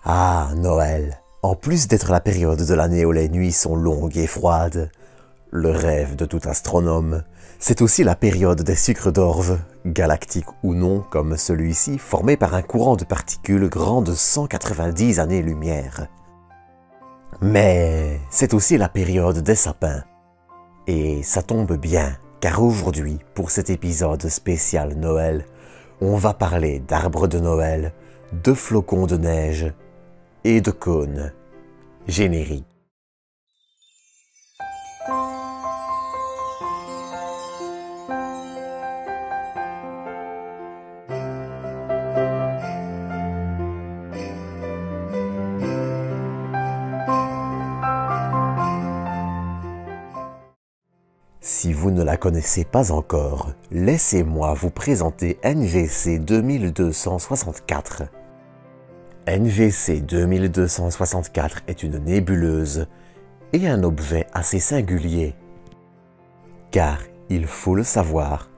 Ah, Noël. En plus d'être la période de l'année où les nuits sont longues et froides, le rêve de tout astronome, c'est aussi la période des sucres d'orge, galactiques ou non comme celui-ci, formé par un courant de particules grand de 190 années-lumière. Mais c'est aussi la période des sapins. Et ça tombe bien, car aujourd'hui, pour cet épisode spécial Noël, on va parler d'arbres de Noël, de flocons de neige et de cônes. Générique. Si vous ne la connaissez pas encore, laissez-moi vous présenter NGC 2264. NGC 2264 est une nébuleuse et un objet assez singulier. Car, il faut le savoir,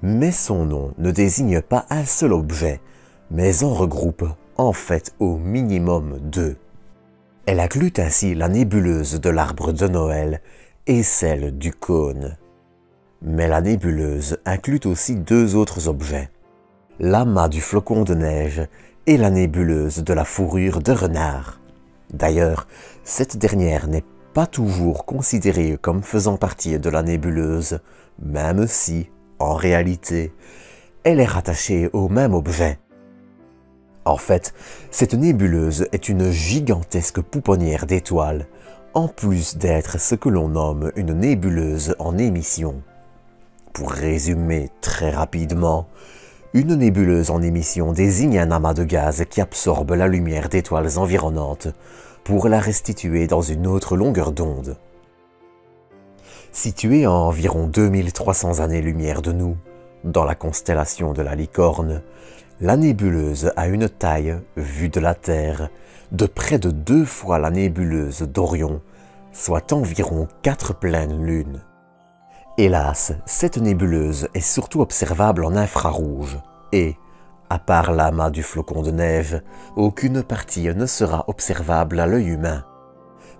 mais son nom ne désigne pas un seul objet, mais en regroupe en fait au minimum deux. Elle inclut ainsi la nébuleuse de l'arbre de Noël et celle du cône. Mais la nébuleuse inclut aussi deux autres objets, l'amas du flocon de neige et la nébuleuse de la fourrure de renard. D'ailleurs, cette dernière n'est pas toujours considérée comme faisant partie de la nébuleuse, même si, en réalité, elle est rattachée au même objet. En fait, cette nébuleuse est une gigantesque pouponnière d'étoiles, en plus d'être ce que l'on nomme une nébuleuse en émission. Pour résumer très rapidement, une nébuleuse en émission désigne un amas de gaz qui absorbe la lumière d'étoiles environnantes pour la restituer dans une autre longueur d'onde. Située à environ 2300 années-lumière de nous, dans la constellation de la Licorne, la nébuleuse a une taille, vue de la Terre, de près de 2 fois la nébuleuse d'Orion, soit environ 4 pleines lunes. Hélas, cette nébuleuse est surtout observable en infrarouge et, à part l'amas du flocon de neige, aucune partie ne sera observable à l'œil humain.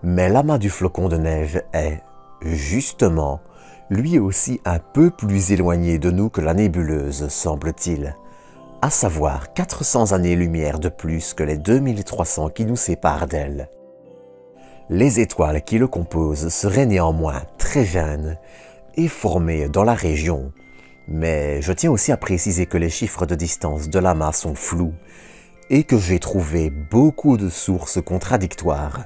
Mais l'amas du flocon de neige est, justement, lui aussi un peu plus éloigné de nous que la nébuleuse, semble-t-il, à savoir 400 années-lumière de plus que les 2300 qui nous séparent d'elle. Les étoiles qui le composent seraient néanmoins très jeunes et formées dans la région, mais je tiens aussi à préciser que les chiffres de distance de l'amas sont flous et que j'ai trouvé beaucoup de sources contradictoires.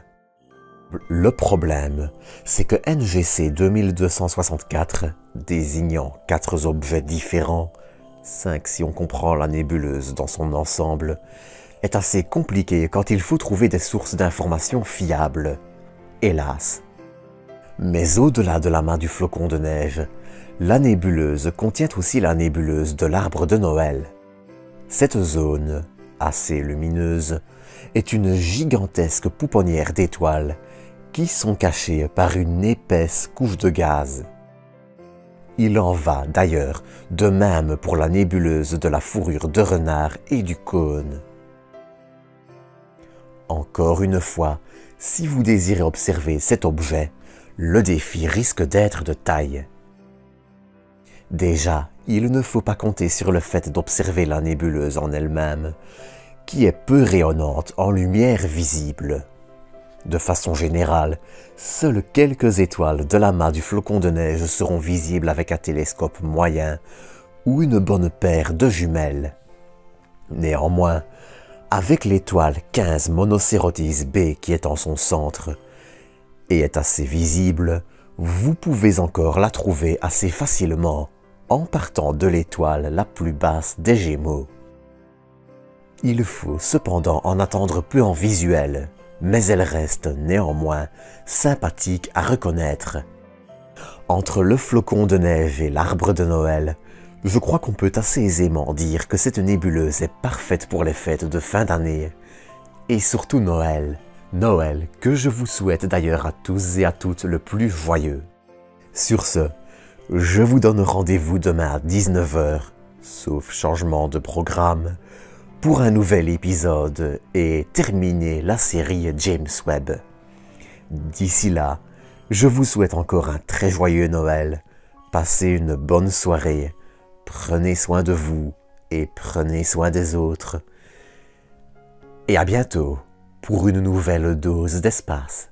Le problème, c'est que NGC 2264, désignant 4 objets différents, 5 si on comprend la nébuleuse dans son ensemble, est assez compliqué quand il faut trouver des sources d'informations fiables. Hélas. Mais au-delà de l'amas du flocon de neige, la nébuleuse contient aussi la nébuleuse de l'arbre de Noël. Cette zone, assez lumineuse, est une gigantesque pouponnière d'étoiles qui sont cachées par une épaisse couche de gaz. Il en va d'ailleurs de même pour la nébuleuse de la fourrure de renard et du cône. Encore une fois, si vous désirez observer cet objet, le défi risque d'être de taille. Déjà, il ne faut pas compter sur le fait d'observer la nébuleuse en elle-même, qui est peu rayonnante en lumière visible. De façon générale, seules quelques étoiles de l'amas du flocon de neige seront visibles avec un télescope moyen ou une bonne paire de jumelles. Néanmoins, avec l'étoile 15 Monocérotis B qui est en son centre et est assez visible, vous pouvez encore la trouver assez facilement en partant de l'étoile la plus basse des Gémeaux. Il faut cependant en attendre peu en visuel, mais elle reste néanmoins sympathique à reconnaître. Entre le flocon de neige et l'arbre de Noël, je crois qu'on peut assez aisément dire que cette nébuleuse est parfaite pour les fêtes de fin d'année, et surtout Noël. Noël que je vous souhaite d'ailleurs à tous et à toutes le plus joyeux. Sur ce, je vous donne rendez-vous demain à 19 h, sauf changement de programme, pour un nouvel épisode et terminer la série James Webb. D'ici là, je vous souhaite encore un très joyeux Noël, passez une bonne soirée, prenez soin de vous et prenez soin des autres. Et à bientôt pour une nouvelle dose d'espace.